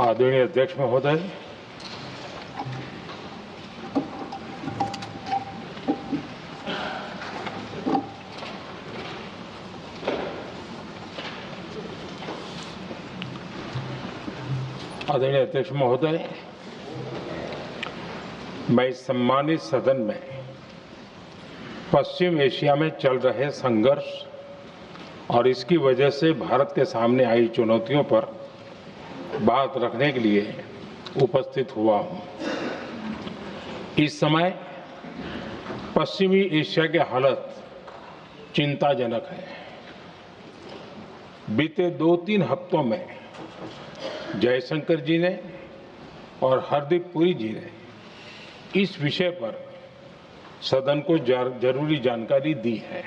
आदरणीय अध्यक्ष महोदय, मैं इस सम्मानित सदन में पश्चिम एशिया में चल रहे संघर्ष और इसकी वजह से भारत के सामने आई चुनौतियों पर बात रखने के लिए उपस्थित हुआ हूं। इस समय पश्चिमी एशिया की हालत चिंताजनक है। बीते 2-3 हफ्तों में जयशंकर जी ने और हरदीप पुरी जी ने इस विषय पर सदन को जरूरी जानकारी दी है।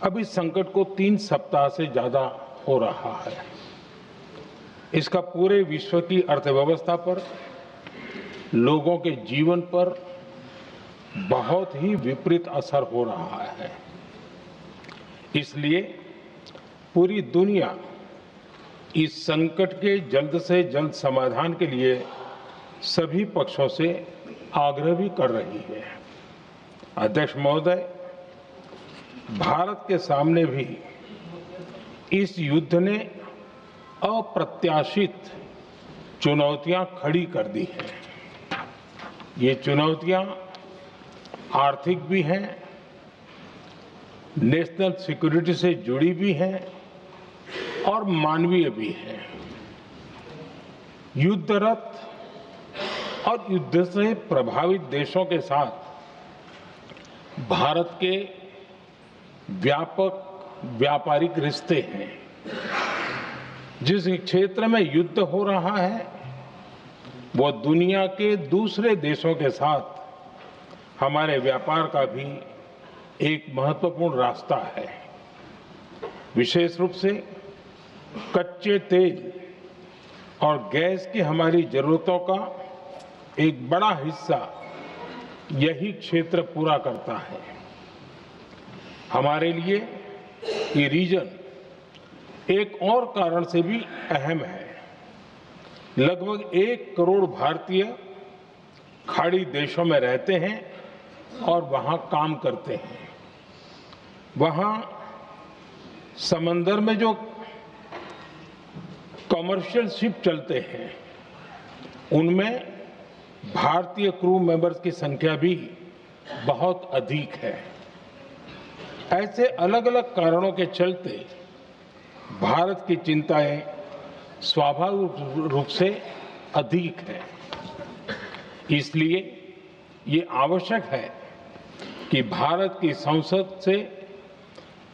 अब इस संकट को 3 सप्ताह से ज्यादा हो रहा है। इसका पूरे विश्व की अर्थव्यवस्था पर, लोगों के जीवन पर बहुत ही विपरीत असर हो रहा है। इसलिए पूरी दुनिया इस संकट के जल्द से जल्द समाधान के लिए सभी पक्षों से आग्रह भी कर रही है। अध्यक्ष महोदय, भारत के सामने भी इस युद्ध ने अप्रत्याशित चुनौतियां खड़ी कर दी हैं। ये चुनौतियां आर्थिक भी हैं, नेशनल सिक्योरिटी से जुड़ी भी हैं और मानवीय भी हैं। युद्धरत और युद्ध से प्रभावित देशों के साथ भारत के व्यापक व्यापारिक रिश्ते हैं। जिस क्षेत्र में युद्ध हो रहा है वो दुनिया के दूसरे देशों के साथ हमारे व्यापार का भी एक महत्वपूर्ण रास्ता है। विशेष रूप से कच्चे तेल और गैस की हमारी जरूरतों का एक बड़ा हिस्सा यही क्षेत्र पूरा करता है। हमारे लिए ये रीजन एक और कारण से भी अहम है। लगभग 1 करोड़ भारतीय खाड़ी देशों में रहते हैं और वहां काम करते हैं। वहां समंदर में जो कमर्शियल शिप चलते हैं उनमें भारतीय क्रू मेंबर्स की संख्या भी बहुत अधिक है। ऐसे अलग अलग कारणों के चलते भारत की चिंताएं स्वाभाविक रूप से अधिक है। इसलिए ये आवश्यक है कि भारत की संसद से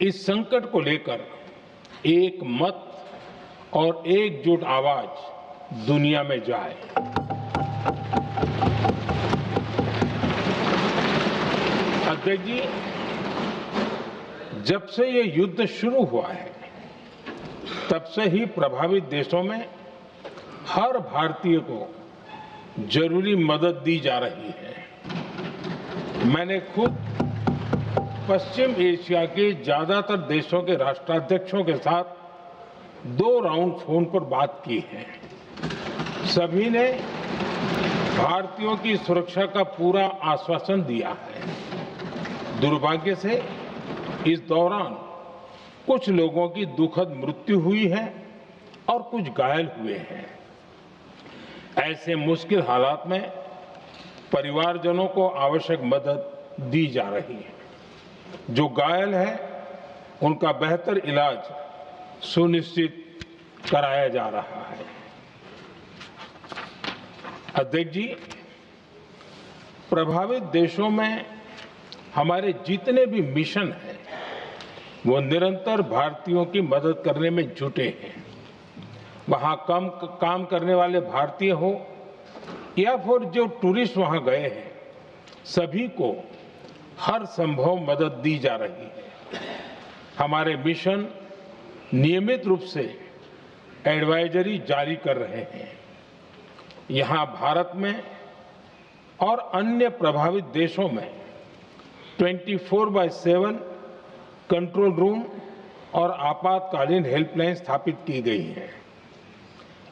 इस संकट को लेकर एक मत और एकजुट आवाज दुनिया में जाए। अध्यक्ष जी, जब से ये युद्ध शुरू हुआ है तब से ही प्रभावित देशों में हर भारतीय को जरूरी मदद दी जा रही है। मैंने खुद पश्चिम एशिया के ज्यादातर देशों के राष्ट्राध्यक्षों के साथ 2 राउंड फोन पर बात की है। सभी ने भारतीयों की सुरक्षा का पूरा आश्वासन दिया है। दुर्भाग्य से इस दौरान कुछ लोगों की दुखद मृत्यु हुई है और कुछ घायल हुए हैं। ऐसे मुश्किल हालात में परिवारजनों को आवश्यक मदद दी जा रही है। जो घायल है उनका बेहतर इलाज सुनिश्चित कराया जा रहा है। अध्यक्ष जी, प्रभावित देशों में हमारे जितने भी मिशन हैं वो निरंतर भारतीयों की मदद करने में जुटे हैं। वहां काम करने वाले भारतीय हो या फिर जो टूरिस्ट वहां गए हैं, सभी को हर संभव मदद दी जा रही है। हमारे मिशन नियमित रूप से एडवाइजरी जारी कर रहे हैं। यहां भारत में और अन्य प्रभावित देशों में 24/7 कंट्रोल रूम और आपातकालीन हेल्पलाइन स्थापित की गई है।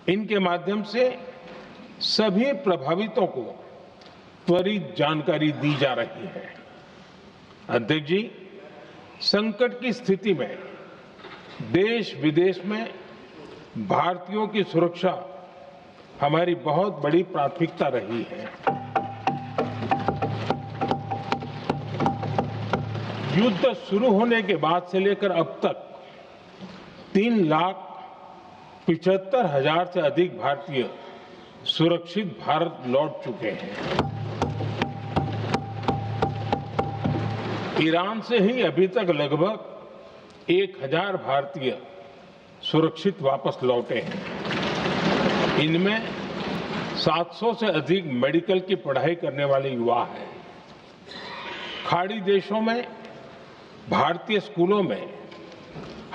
इनके माध्यम से सभी प्रभावितों को त्वरित जानकारी दी जा रही है। अध्यक्ष जी, संकट की स्थिति में देश विदेश में भारतीयों की सुरक्षा हमारी बहुत बड़ी प्राथमिकता रही है। युद्ध शुरू होने के बाद से लेकर अब तक 3,75,000 से अधिक भारतीय सुरक्षित भारत लौट चुके हैं। ईरान से ही अभी तक लगभग 1,000 भारतीय सुरक्षित वापस लौटे हैं। इनमें 700 से अधिक मेडिकल की पढ़ाई करने वाले युवा हैं। खाड़ी देशों में भारतीय स्कूलों में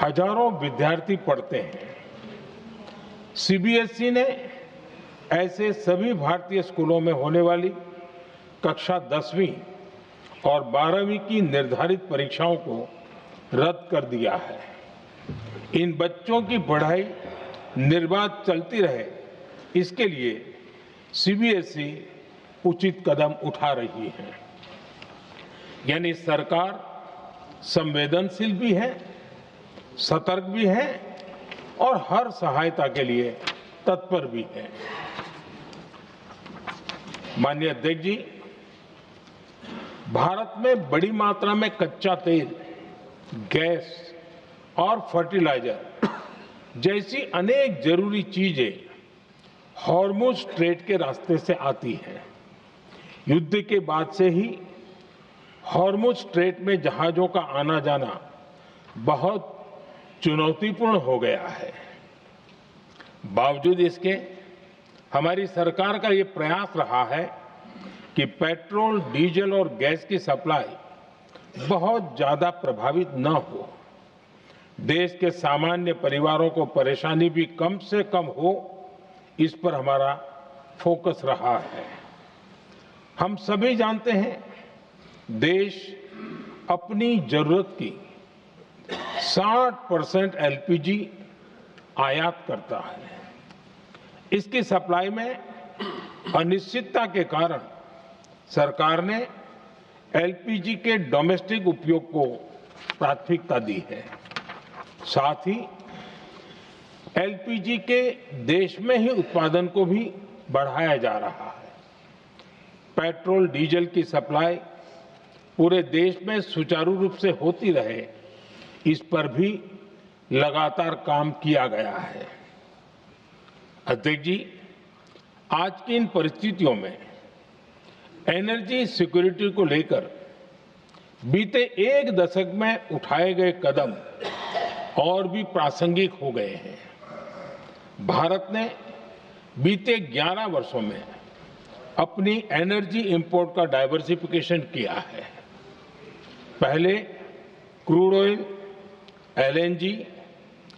हजारों विद्यार्थी पढ़ते हैं। सीबीएसई ने ऐसे सभी भारतीय स्कूलों में होने वाली कक्षा 10वीं और 12वीं की निर्धारित परीक्षाओं को रद्द कर दिया है। इन बच्चों की पढ़ाई निर्बाध चलती रहे, इसके लिए सीबीएसई उचित कदम उठा रही है। यानी सरकार संवेदनशील भी है, सतर्क भी है और हर सहायता के लिए तत्पर भी है। माननीय अध्यक्ष जी, भारत में बड़ी मात्रा में कच्चा तेल, गैस और फर्टिलाइजर जैसी अनेक जरूरी चीजें हॉर्मुज स्ट्रेट के रास्ते से आती हैं। युद्ध के बाद से ही हॉर्मुज स्ट्रेट में जहाजों का आना जाना बहुत चुनौतीपूर्ण हो गया है। बावजूद इसके हमारी सरकार का ये प्रयास रहा है कि पेट्रोल, डीजल और गैस की सप्लाई बहुत ज्यादा प्रभावित न हो। देश के सामान्य परिवारों को परेशानी भी कम से कम हो, इस पर हमारा फोकस रहा है। हम सभी जानते हैं, देश अपनी जरूरत की 60% एलपीजी आयात करता है। इसकी सप्लाई में अनिश्चितता के कारण सरकार ने एलपीजी के डोमेस्टिक उपयोग को प्राथमिकता दी है। साथ ही एलपीजी के देश में ही उत्पादन को भी बढ़ाया जा रहा है। पेट्रोल, डीजल की सप्लाई पूरे देश में सुचारू रूप से होती रहे, इस पर भी लगातार काम किया गया है। अध्यक्ष जी, आज की इन परिस्थितियों में एनर्जी सिक्योरिटी को लेकर बीते एक दशक में उठाए गए कदम और भी प्रासंगिक हो गए हैं। भारत ने बीते 11 वर्षों में अपनी एनर्जी इंपोर्ट का डाइवर्सिफिकेशन किया है। पहले क्रूड ऑयल, एलएनजी,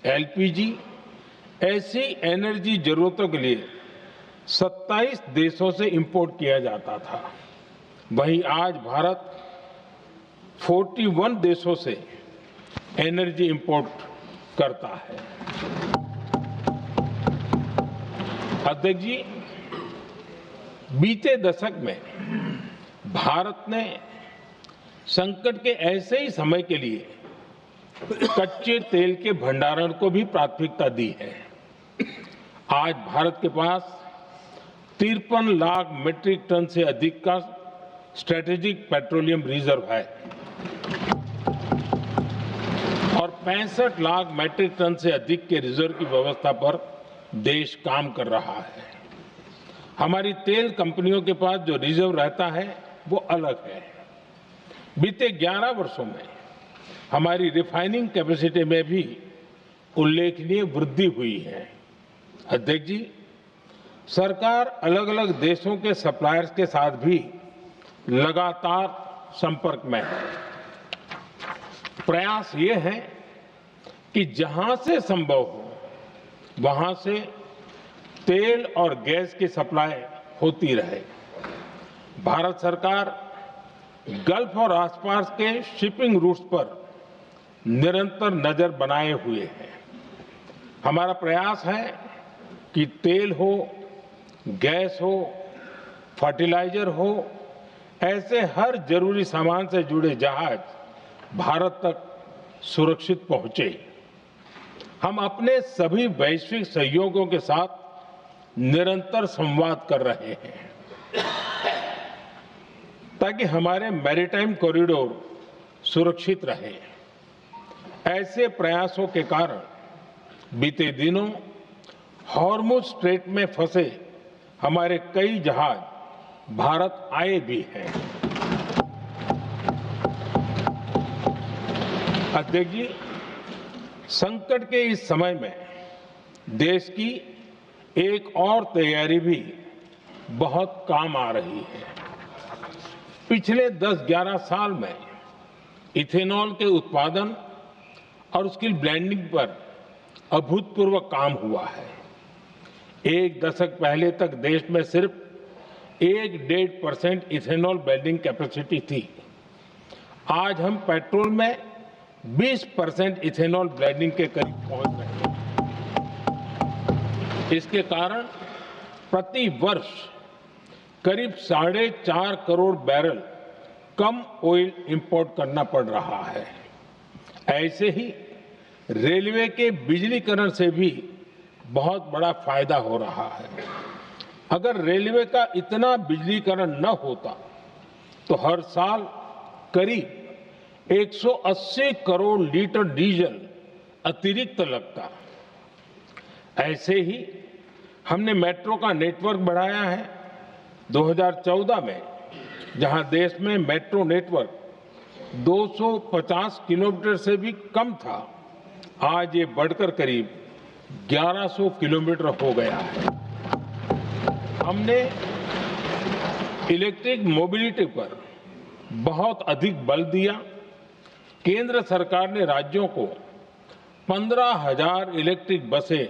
एलपीजी ऐसी एनर्जी जरूरतों के लिए 27 देशों से इंपोर्ट किया जाता था। वहीं आज भारत 41 देशों से एनर्जी इंपोर्ट करता है। अध्यक्ष जी, बीते दशक में भारत ने संकट के ऐसे ही समय के लिए कच्चे तेल के भंडारण को भी प्राथमिकता दी है। आज भारत के पास 53 लाख मीट्रिक टन से अधिक का स्ट्रेटेजिक पेट्रोलियम रिजर्व है और 65 लाख मीट्रिक टन से अधिक के रिजर्व की व्यवस्था पर देश काम कर रहा है। हमारी तेल कंपनियों के पास जो रिजर्व रहता है वो अलग है। बीते 11 वर्षों में हमारी रिफाइनिंग कैपेसिटी में भी उल्लेखनीय वृद्धि हुई है। अध्यक्ष जी, सरकार अलग अलग देशों के सप्लायर्स के साथ भी लगातार संपर्क में है। प्रयास ये है कि जहां से संभव हो वहां से तेल और गैस की सप्लाई होती रहे। भारत सरकार गल्फ और आसपास के शिपिंग रूट्स पर निरंतर नजर बनाए हुए है। हमारा प्रयास है कि तेल हो, गैस हो, फर्टिलाइजर हो, ऐसे हर जरूरी सामान से जुड़े जहाज भारत तक सुरक्षित पहुंचे। हम अपने सभी वैश्विक सहयोगियों के साथ निरंतर संवाद कर रहे हैं ताकि हमारे मैरीटाइम कॉरिडोर सुरक्षित रहे। ऐसे प्रयासों के कारण बीते दिनों हॉर्मुज स्ट्रेट में फंसे हमारे कई जहाज भारत आए भी हैं। अध्यक्ष जी, संकट के इस समय में देश की एक और तैयारी भी बहुत काम आ रही है। पिछले 10-11 साल में इथेनॉल के उत्पादन और उसकी ब्लेंडिंग पर अभूतपूर्व काम हुआ है। एक दशक पहले तक देश में सिर्फ 1-1.5% इथेनॉल ब्लेंडिंग कैपेसिटी थी। आज हम पेट्रोल में 20% इथेनॉल ब्लेंडिंग के करीब पहुंच रहे हैं। इसके कारण प्रति वर्ष करीब 4.5 करोड़ बैरल कम ऑयल इंपोर्ट करना पड़ रहा है। ऐसे ही रेलवे के बिजलीकरण से भी बहुत बड़ा फायदा हो रहा है। अगर रेलवे का इतना बिजलीकरण न होता तो हर साल करीब 180 करोड़ लीटर डीजल अतिरिक्त लगता। ऐसे ही हमने मेट्रो का नेटवर्क बढ़ाया है। 2014 में जहां देश में मेट्रो नेटवर्क 250 किलोमीटर से भी कम था, आज ये बढ़कर करीब 1100 किलोमीटर हो गया है। हमने इलेक्ट्रिक मोबिलिटी पर बहुत अधिक बल दिया। केंद्र सरकार ने राज्यों को 15,000 इलेक्ट्रिक बसें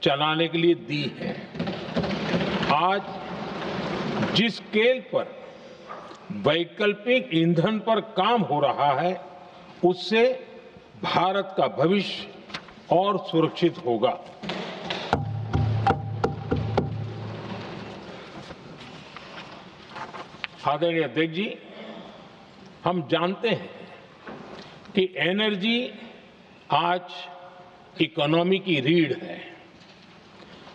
चलाने के लिए दी है। आज जिस स्केल पर वैकल्पिक ईंधन पर काम हो रहा है, उससे भारत का भविष्य और सुरक्षित होगा। आदरणीय अध्यक्ष जी, हम जानते हैं कि एनर्जी आज इकोनॉमी की रीढ़ है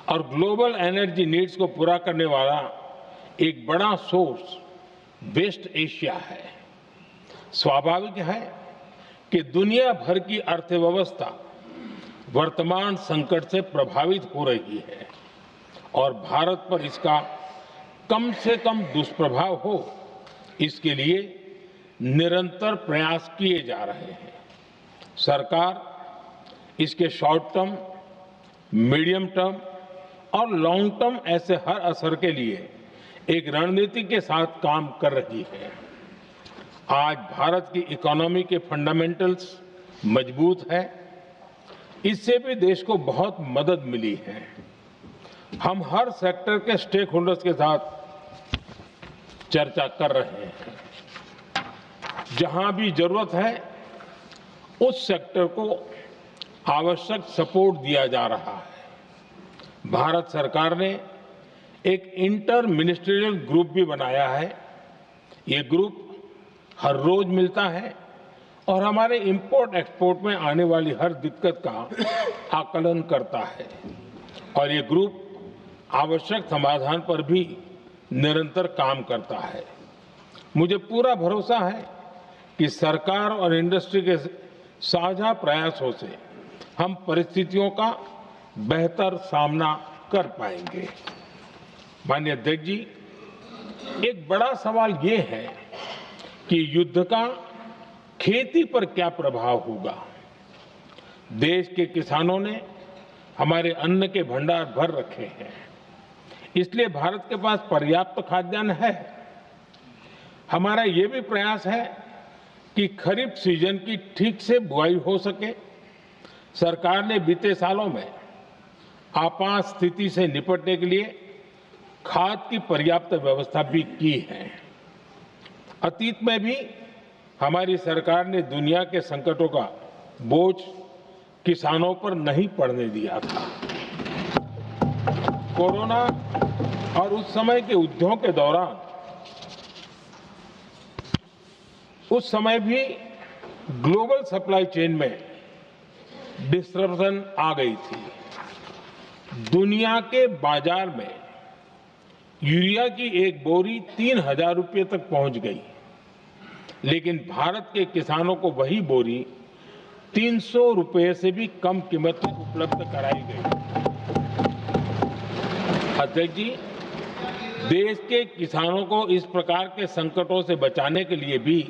और ग्लोबल एनर्जी नीड्स को पूरा करने वाला एक बड़ा सोर्स वेस्ट एशिया है। स्वाभाविक है कि दुनिया भर की अर्थव्यवस्था वर्तमान संकट से प्रभावित हो रही है और भारत पर इसका कम से कम दुष्प्रभाव हो, इसके लिए निरंतर प्रयास किए जा रहे हैं। सरकार इसके शॉर्ट टर्म, मीडियम टर्म और लॉन्ग टर्म ऐसे हर असर के लिए एक रणनीति के साथ काम कर रही है। आज भारत की इकोनॉमी के फंडामेंटल्स मजबूत है। इससे भी देश को बहुत मदद मिली है। हम हर सेक्टर के स्टेक होल्डर्स के साथ चर्चा कर रहे हैं। जहां भी जरूरत है उस सेक्टर को आवश्यक सपोर्ट दिया जा रहा है। भारत सरकार ने एक इंटर मिनिस्ट्रियल ग्रुप भी बनाया है। ये ग्रुप हर रोज मिलता है और हमारे इंपोर्ट एक्सपोर्ट में आने वाली हर दिक्कत का आकलन करता है और ये ग्रुप आवश्यक समाधान पर भी निरंतर काम करता है। मुझे पूरा भरोसा है कि सरकार और इंडस्ट्री के साझा प्रयासों से हम परिस्थितियों का बेहतर सामना कर पाएंगे। माननीय अध्यक्ष जी, एक बड़ा सवाल ये है कि युद्ध का खेती पर क्या प्रभाव होगा। देश के किसानों ने हमारे अन्न के भंडार भर रखे हैं, इसलिए भारत के पास पर्याप्त खाद्यान्न है। हमारा ये भी प्रयास है कि खरीफ सीजन की ठीक से बुआई हो सके। सरकार ने बीते सालों में आपात स्थिति से निपटने के लिए खाद की पर्याप्त व्यवस्था भी की है। अतीत में भी हमारी सरकार ने दुनिया के संकटों का बोझ किसानों पर नहीं पड़ने दिया था। कोरोना और उस समय के युद्धों के दौरान उस समय भी ग्लोबल सप्लाई चेन में डिस्टरप्शन आ गई थी। दुनिया के बाजार में यूरिया की एक बोरी 3,000 रुपये तक पहुंच गई, लेकिन भारत के किसानों को वही बोरी 300 रुपये से भी कम कीमत में उपलब्ध कराई गई। अध्यक्ष जी, देश के किसानों को इस प्रकार के संकटों से बचाने के लिए भी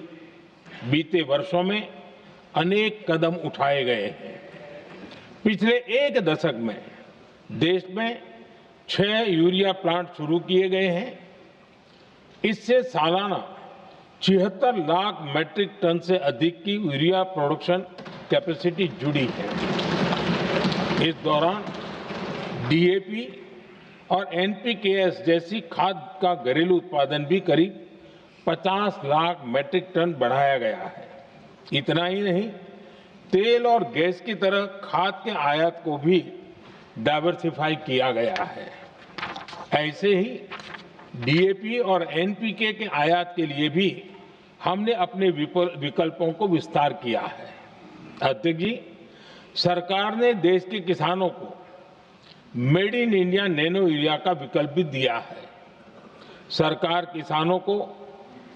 बीते वर्षों में अनेक कदम उठाए गए हैं। पिछले एक दशक में देश में 6 यूरिया प्लांट शुरू किए गए हैं। इससे सालाना 76 लाख मैट्रिक टन से अधिक की यूरिया प्रोडक्शन कैपेसिटी जुड़ी है। इस दौरान डीएपी और एनपीकेएस जैसी खाद का घरेलू उत्पादन भी करीब 50 लाख मैट्रिक टन बढ़ाया गया है। इतना ही नहीं, तेल और गैस की तरह खाद के आयात को भी डाइवर्सिफाई किया गया है। ऐसे ही डीएपी और एनपीके के आयात के लिए भी हमने अपने विकल्पों को विस्तार किया है। अध्यक्ष जी, सरकार ने देश के किसानों को made in India nano urea का विकल्प भी दिया है। सरकार किसानों को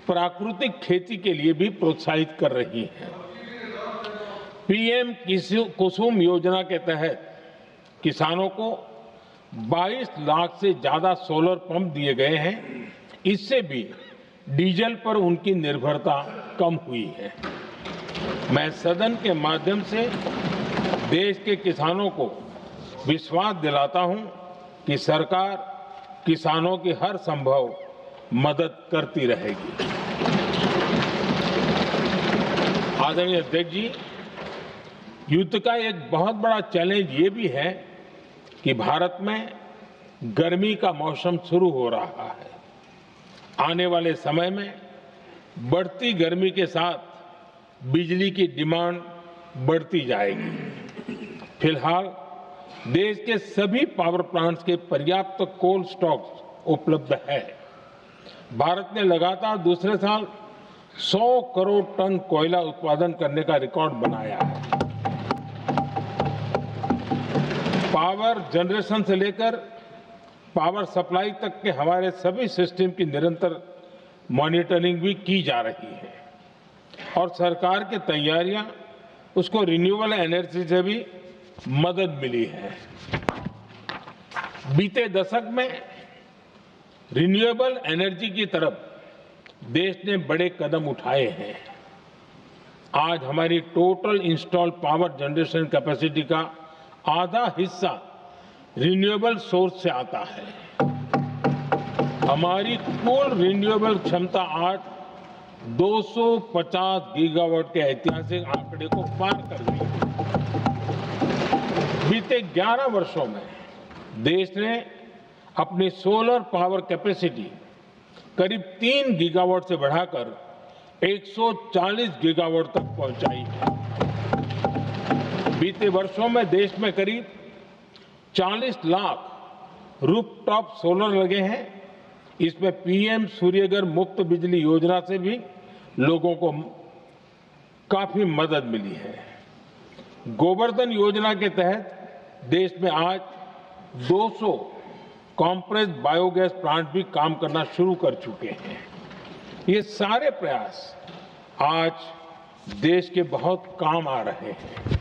प्राकृतिक खेती के लिए भी प्रोत्साहित कर रही है। पीएम कुसुम योजना के तहत किसानों को 22 लाख से ज्यादा सोलर पंप दिए गए हैं। इससे भी डीजल पर उनकी निर्भरता कम हुई है। मैं सदन के माध्यम से देश के किसानों को विश्वास दिलाता हूं कि सरकार किसानों की हर संभव मदद करती रहेगी। आदरणीय अध्यक्ष जी, युद्ध का एक बहुत बड़ा चैलेंज ये भी है कि भारत में गर्मी का मौसम शुरू हो रहा है। आने वाले समय में बढ़ती गर्मी के साथ बिजली की डिमांड बढ़ती जाएगी। फिलहाल देश के सभी पावर प्लांट्स के पर्याप्त कोल स्टॉक्स उपलब्ध है। भारत ने लगातार दूसरे साल 100 करोड़ टन कोयला उत्पादन करने का रिकॉर्ड बनाया है। पावर जनरेशन से लेकर पावर सप्लाई तक के हमारे सभी सिस्टम की निरंतर मॉनिटरिंग भी की जा रही है और सरकार की तैयारियां उसको रिन्यूएबल एनर्जी से भी मदद मिली है। बीते दशक में रिन्यूएबल एनर्जी की तरफ देश ने बड़े कदम उठाए हैं। आज हमारी total installed power generation capacity का आधा हिस्सा रिन्यूएबल सोर्स से आता है। हमारी कुल रिन्यूएबल क्षमता आज 250 गीगावाट के ऐतिहासिक आंकड़े को पार कर गई है। बीते 11 वर्षों में देश ने अपनी सोलर पावर कैपेसिटी करीब 3 गीगावाट से बढ़ाकर 140 गीगावाट तक पहुंचाई है। बीते वर्षों में देश में करीब 40 लाख रूफटॉप सोलर लगे हैं। इसमें पीएम सूर्यघर मुफ्त बिजली योजना से भी लोगों को काफी मदद मिली है। गोवर्धन योजना के तहत देश में आज 200 कॉम्प्रेस्ड बायोगैस प्लांट भी काम करना शुरू कर चुके हैं। ये सारे प्रयास आज देश के बहुत काम आ रहे हैं।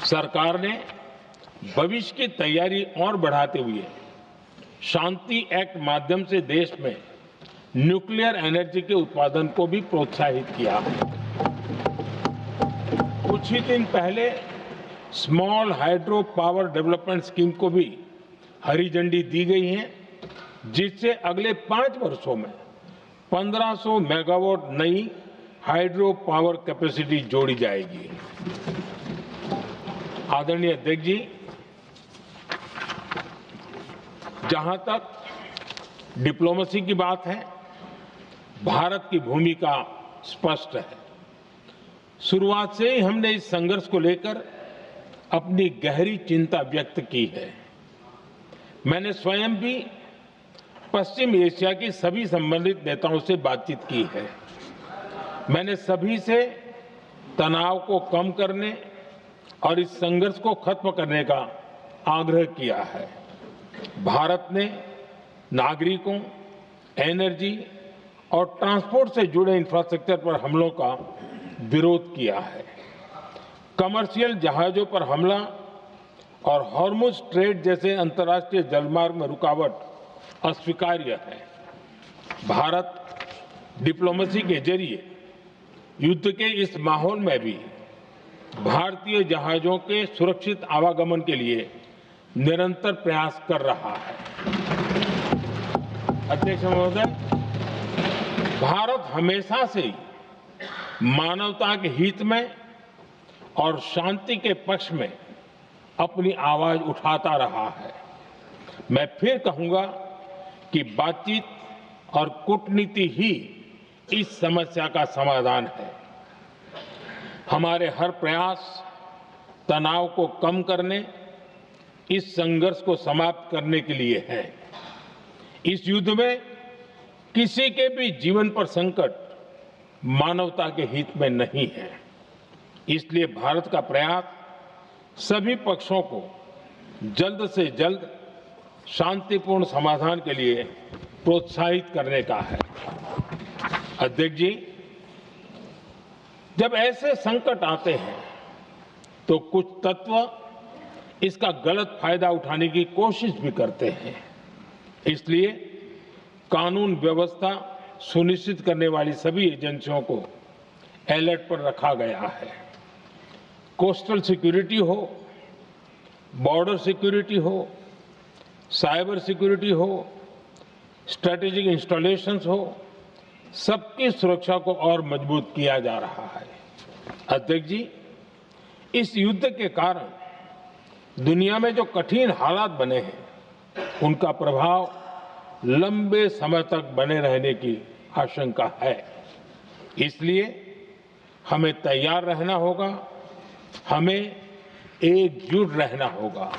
सरकार ने भविष्य की तैयारी और बढ़ाते हुए शांति एक्ट माध्यम से देश में न्यूक्लियर एनर्जी के उत्पादन को भी प्रोत्साहित किया है। कुछ ही दिन पहले small hydro power development scheme को भी हरी झंडी दी गई है, जिससे अगले 5 वर्षों में 1500 मेगावाट नई हाइड्रो पावर कैपेसिटी जोड़ी जाएगी। आदरणीय अध्यक्ष जी, जहां तक डिप्लोमेसी की बात है, भारत की भूमिका स्पष्ट है। शुरुआत से ही हमने इस संघर्ष को लेकर अपनी गहरी चिंता व्यक्त की है। मैंने स्वयं भी पश्चिम एशिया की सभी संबंधित नेताओं से बातचीत की है। मैंने सभी से तनाव को कम करने और इस संघर्ष को खत्म करने का आग्रह किया है। भारत ने नागरिकों, एनर्जी और ट्रांसपोर्ट से जुड़े इंफ्रास्ट्रक्चर पर हमलों का विरोध किया है। कमर्शियल जहाजों पर हमला और हॉर्मुज स्ट्रेट जैसे अंतर्राष्ट्रीय जलमार्ग में रुकावट अस्वीकार्य है। भारत डिप्लोमेसी के जरिए युद्ध के इस माहौल में भी भारतीय जहाजों के सुरक्षित आवागमन के लिए निरंतर प्रयास कर रहा है। अध्यक्ष महोदय, भारत हमेशा से ही मानवता के हित में और शांति के पक्ष में अपनी आवाज उठाता रहा है। मैं फिर कहूंगा कि बातचीत और कूटनीति ही इस समस्या का समाधान है। हमारे हर प्रयास तनाव को कम करने, इस संघर्ष को समाप्त करने के लिए है। इस युद्ध में किसी के भी जीवन पर संकट मानवता के हित में नहीं है। इसलिए भारत का प्रयास सभी पक्षों को जल्द से जल्द शांतिपूर्ण समाधान के लिए प्रोत्साहित करने का है। अध्यक्ष जी, जब ऐसे संकट आते हैं तो कुछ तत्व इसका गलत फायदा उठाने की कोशिश भी करते हैं। इसलिए कानून व्यवस्था सुनिश्चित करने वाली सभी एजेंसियों को अलर्ट पर रखा गया है। कोस्टल सिक्योरिटी हो, बॉर्डर सिक्योरिटी हो, साइबर सिक्योरिटी हो, स्ट्रेटेजिक इंस्टॉलेशंस हो, सबकी सुरक्षा को और मजबूत किया जा रहा है। अध्यक्ष जी, इस युद्ध के कारण दुनिया में जो कठिन हालात बने हैं, उनका प्रभाव लंबे समय तक बने रहने की आशंका है। इसलिए हमें तैयार रहना होगा, हमें एकजुट रहना होगा।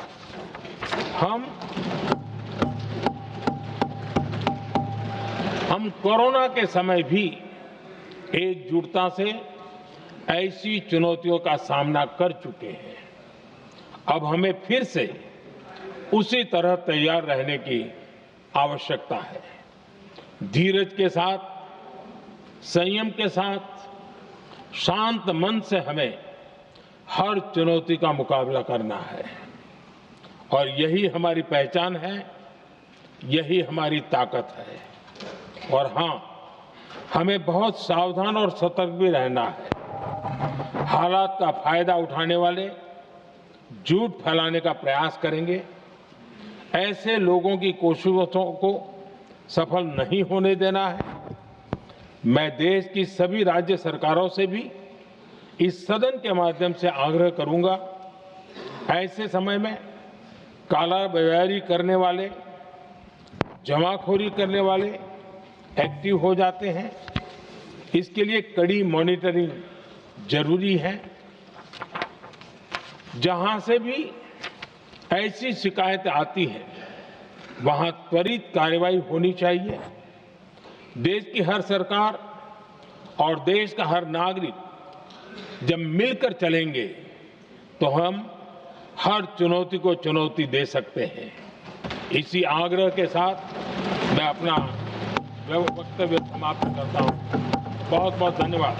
हम कोरोना के समय भी एकजुटता से ऐसी चुनौतियों का सामना कर चुके हैं। अब हमें फिर से उसी तरह तैयार रहने की आवश्यकता है। धीरज के साथ, संयम के साथ, शांत मन से हमें हर चुनौती का मुकाबला करना है और यही हमारी पहचान है, यही हमारी ताकत है। और हां, हमें बहुत सावधान और सतर्क भी रहना है। हालात का फायदा उठाने वाले झूठ फैलाने का प्रयास करेंगे, ऐसे लोगों की कोशिशों को सफल नहीं होने देना है। मैं देश की सभी राज्य सरकारों से भी इस सदन के माध्यम से आग्रह करूंगा, ऐसे समय में कालाबाजारी करने वाले, जमाखोरी करने वाले एक्टिव हो जाते हैं। इसके लिए कड़ी मॉनिटरिंग जरूरी है। जहां से भी ऐसी शिकायतें आती हैं, वहां त्वरित कार्रवाई होनी चाहिए। देश की हर सरकार और देश का हर नागरिक जब मिलकर चलेंगे तो हम हर चुनौती को चुनौती दे सकते हैं। इसी आग्रह के साथ मैं अपना वक्तव्य समाप्त करता हूं। बहुत बहुत धन्यवाद।